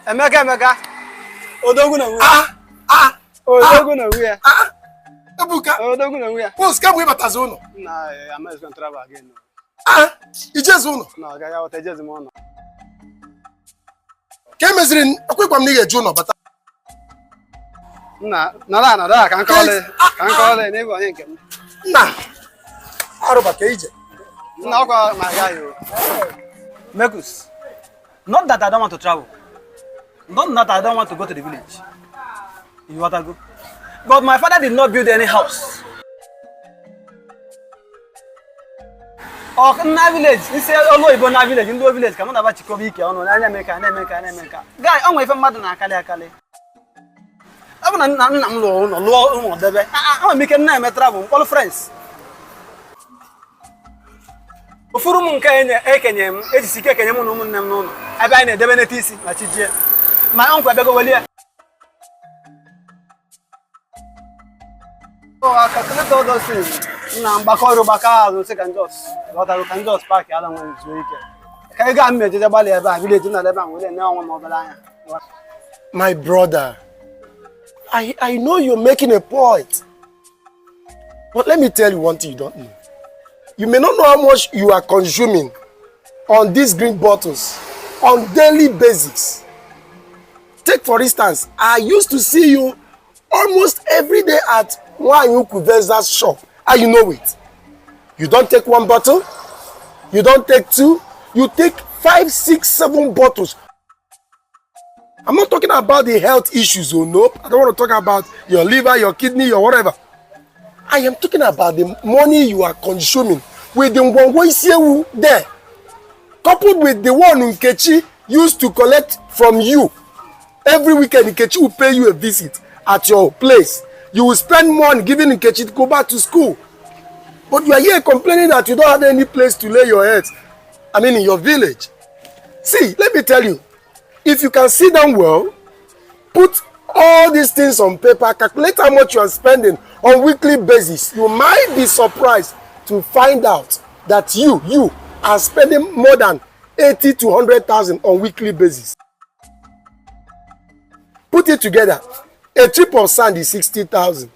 Emeka. Odogu na wuya. Odogu na wuya. Ebuka. Odogu na wuya. What's come with Batazono? Nah, I'm not going to travel again. You just uno. No, I got to just mono. Kemezrin, akwe kwa mnige Juno, but Nada, can't call it. Can't call it. Never again. Nah. Aroba keije. No, my guy. Mekus. Not that I don't want to travel. Not that I don't want to go to the village. You want to go? But my father did not build any house. Oh, na village. He said, "Oh no, Ibo na village. In the village, come on, about Chikobiki. Oh no, na Meka. Guy, I'm with a mother na Akale. I'm not the best. I'm making name a travel. All friends. Furumun Kenya, Ekenyam, Edisika Kenyam, no. I buy a Debenetisi, Machije. My uncle Begolia. Oh, I calculate all those things. Now, Bakoro Baka, second dose. What I can just pack along this weekend. Can you get me to the Bali about village in the Lebanon with no one of the line? My brother, I know you're making a point. But let me tell you one thing you don't know. You may not know how much you are consuming on these green bottles on daily basis. Take for instance, I used to see you almost every day at Nwanyuku Veza's shop, and you know it. You don't take one bottle, you don't take two, you take 5, 6, 7 bottles. I'm not talking about the health issues, oh no. I don't want to talk about your liver, your kidney, or whatever. I am talking about the money you are consuming with the Ngwangwa there, coupled with the one Nkechi used to collect from you. Every weekend, Nkechi will pay you a visit at your place. You will spend money giving Nkechi to go back to school. But you are here complaining that you don't have any place to lay your head. I mean, in your village. See, let me tell you, if you can sit down well, put all these things on paper, calculate how much you are spending on weekly basis, you might be surprised to find out that you are spending more than 80 to 100,000 on weekly basis. Put it together, a trip of sand is 60,000.